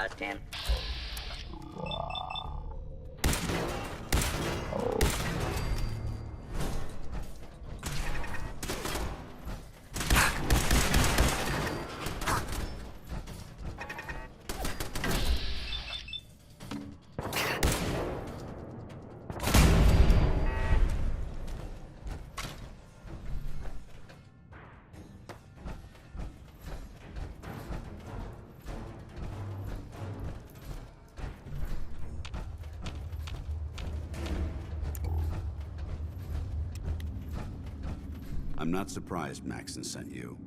attempt. I'm not surprised Maxon sent you.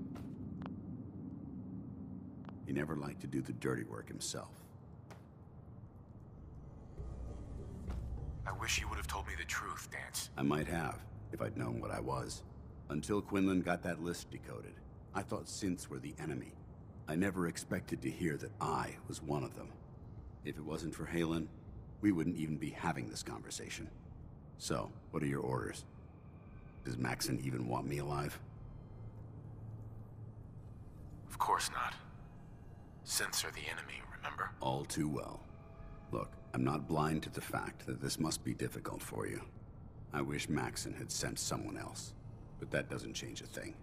He never liked to do the dirty work himself. I wish you would have told me the truth, Dance. I might have, if I'd known what I was. Until Quinlan got that list decoded, I thought synths were the enemy. I never expected to hear that I was one of them. If it wasn't for Halen, we wouldn't even be having this conversation. So, what are your orders? Does Maxon even want me alive? Of course not. Synths are the enemy, remember? All too well. Look, I'm not blind to the fact that this must be difficult for you. I wish Maxon had sent someone else, but that doesn't change a thing.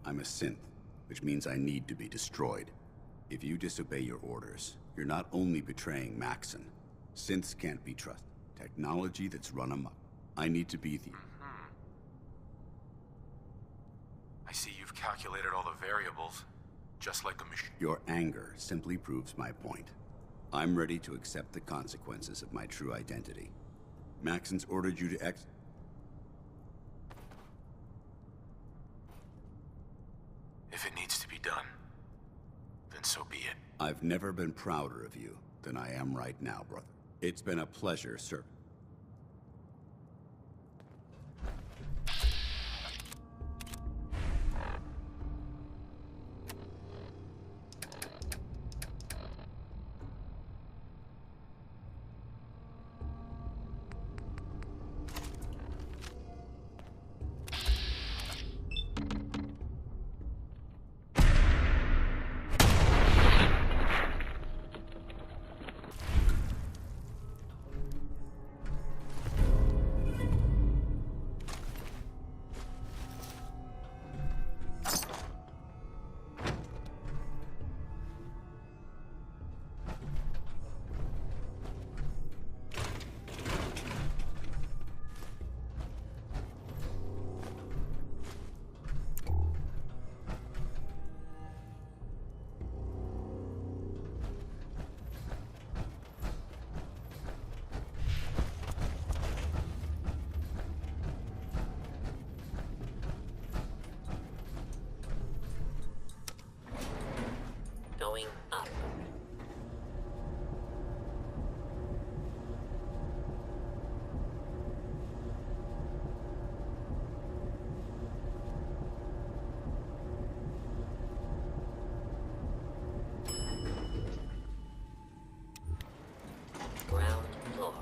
I'm a synth, which means I need to be destroyed. If you disobey your orders, you're not only betraying Maxon. Synths can't be trusted. Technology that's run amok. I need to be the... I see you've calculated all the variables, just like a machine. Your anger simply proves my point. I'm ready to accept the consequences of my true identity. Maxon's ordered you to If it needs to be done, then so be it. I've never been prouder of you than I am right now, brother. It's been a pleasure, sir. Going up. Ground floor.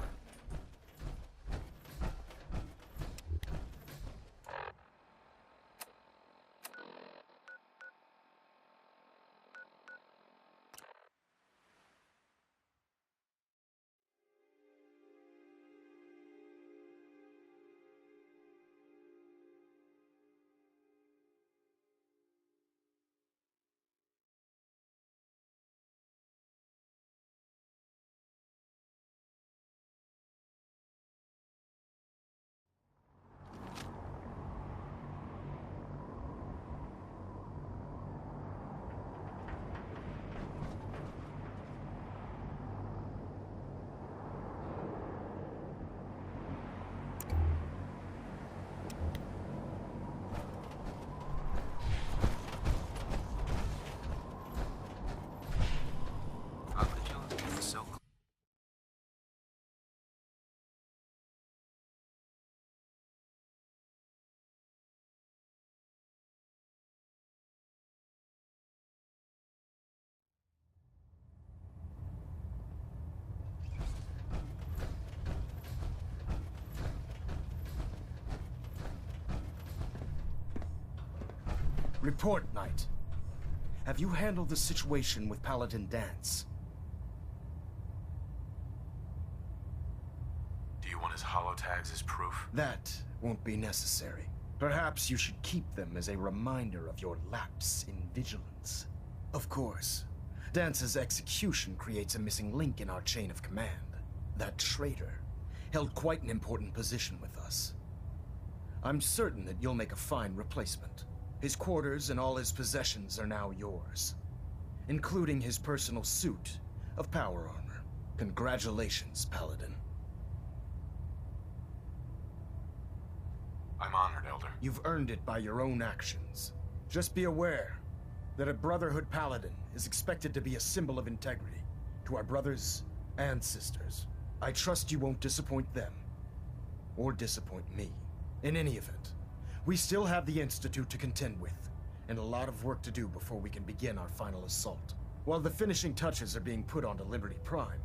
Report, Knight. Have you handled the situation with Paladin Dance? one as holotags as proof? That won't be necessary. Perhaps you should keep them as a reminder of your lapse in vigilance. Of course, Dance's execution creates a missing link in our chain of command. That traitor held quite an important position with us. I'm certain that you'll make a fine replacement. His quarters and all his possessions are now yours, including his personal suit of power armor. Congratulations, Paladin. I'm honored, Elder. You've earned it by your own actions. Just be aware that a Brotherhood Paladin is expected to be a symbol of integrity to our brothers and sisters. I trust you won't disappoint them, or disappoint me. In any event, we still have the Institute to contend with, and a lot of work to do before we can begin our final assault. While the finishing touches are being put onto Liberty Prime,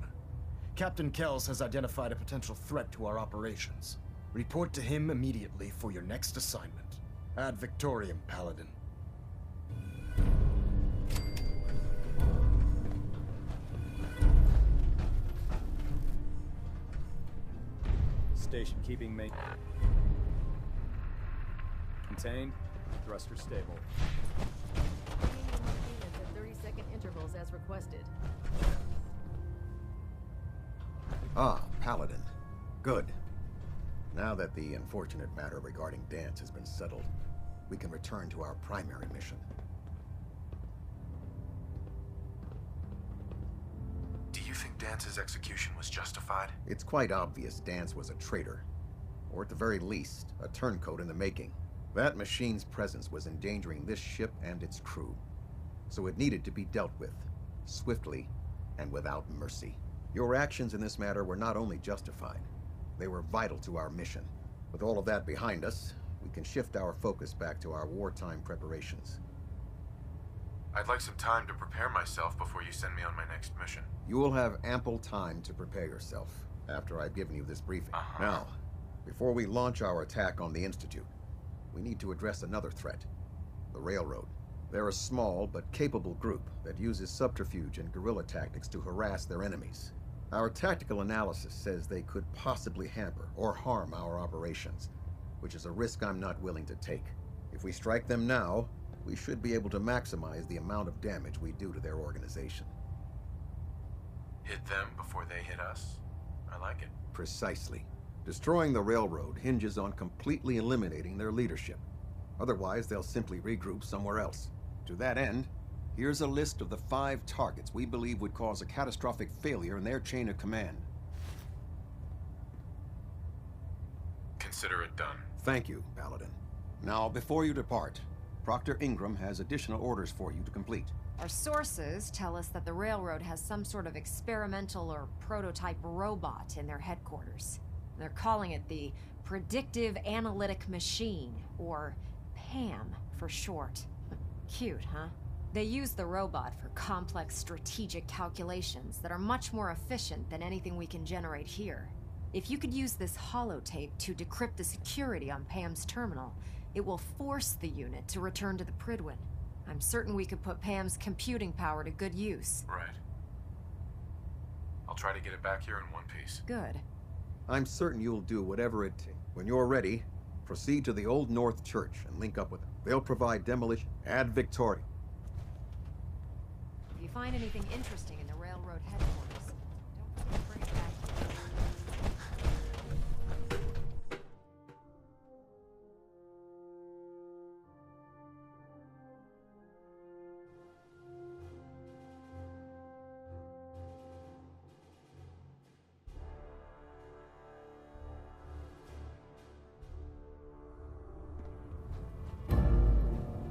Captain Kells has identified a potential threat to our operations. Report to him immediately for your next assignment. Ad Victoriam, Paladin. Station keeping mate. Contained. Thruster stable. At 30-second intervals as requested. Ah, Paladin. Good. Now that the unfortunate matter regarding Dance has been settled, we can return to our primary mission. Do you think Dance's execution was justified? It's quite obvious Dance was a traitor, or at the very least, a turncoat in the making. That machine's presence was endangering this ship and its crew, so it needed to be dealt with, swiftly and without mercy. Your actions in this matter were not only justified, they were vital to our mission. With all of that behind us, we can shift our focus back to our wartime preparations. I'd like some time to prepare myself before you send me on my next mission. You will have ample time to prepare yourself after I've given you this briefing. Now, before we launch our attack on the Institute, we need to address another threat, the Railroad. They're a small but capable group that uses subterfuge and guerrilla tactics to harass their enemies. Our tactical analysis says they could possibly hamper or harm our operations, which is a risk I'm not willing to take. If we strike them now, we should be able to maximize the amount of damage we do to their organization. Hit them before they hit us? I like it. Precisely. Destroying the Railroad hinges on completely eliminating their leadership. Otherwise, they'll simply regroup somewhere else. To that end, here's a list of the 5 targets we believe would cause a catastrophic failure in their chain of command. Consider it done. Thank you, Paladin. Now, before you depart, Proctor Ingram has additional orders for you to complete. Our sources tell us that the Railroad has some sort of experimental or prototype robot in their headquarters. They're calling it the Predictive Analytic Machine, or PAM for short. Cute, huh? They use the robot for complex strategic calculations that are much more efficient than anything we can generate here. If you could use this holotape to decrypt the security on Pam's terminal, it will force the unit to return to the Pridwin. I'm certain we could put Pam's computing power to good use. Right. I'll try to get it back here in one piece. Good. I'm certain you'll do whatever it takes. When you're ready, proceed to the Old North Church and link up with them. They'll provide demolition ad Victoriam. If you find anything interesting in the Railroad headquarters, don't forget to bring it back here.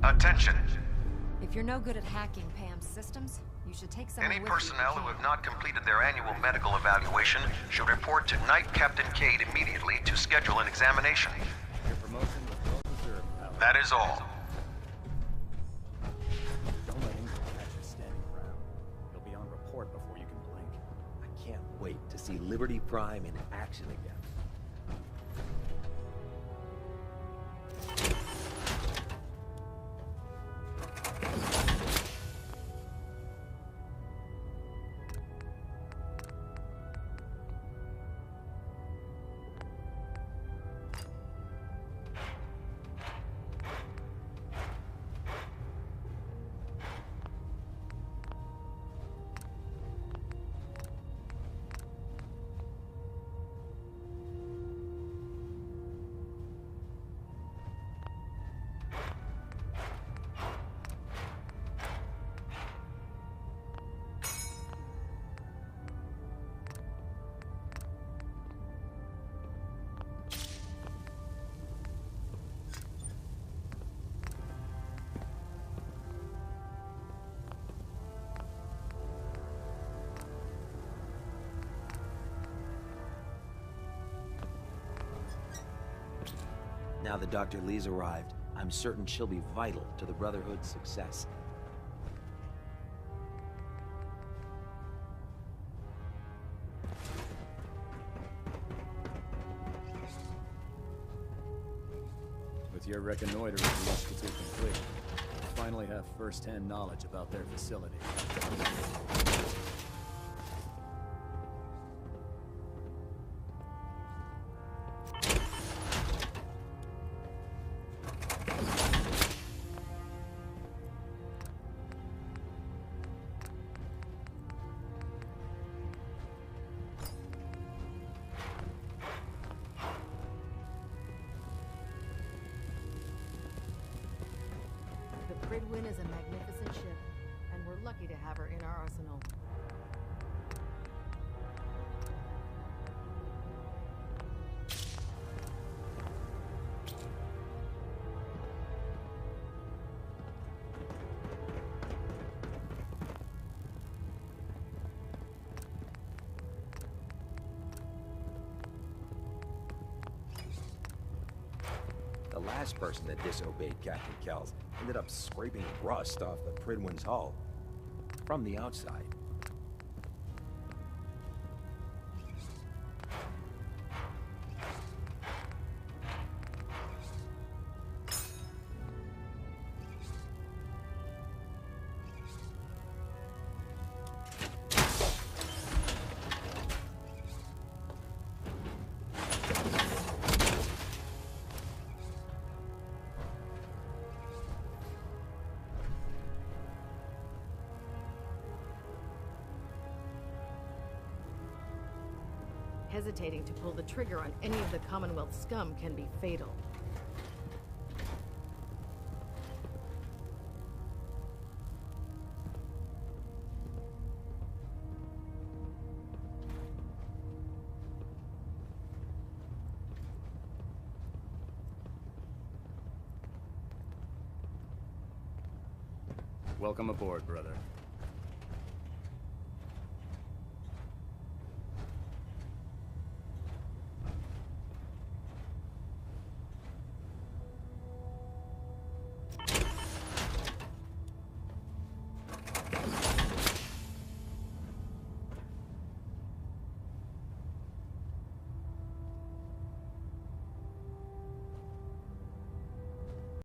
Attention. If you're no good at hacking Pam's systems, you should take someone Any with you personnel can. who have not completed their annual medical evaluation should report to Night Captain Cade immediately to schedule an examination. Your promotion was well deserved, Paladin. That is all. Don't let Ingram catch you standing around. He'll be on report before you can blink. I can't wait to see Liberty Prime in action again. Now that Dr. Lee's arrived, I'm certain she'll be vital to the Brotherhood's success. With your reconnoitering of the Institute complete, you finally have first-hand knowledge about their facility. The Pridwin is a magnificent ship, and we're lucky to have her in our arsenal. The last person that disobeyed Captain Kells ended up scraping rust off the Pridwin's hull. From the outside. Hesitating to pull the trigger on any of the Commonwealth scum can be fatal. Welcome aboard, brother.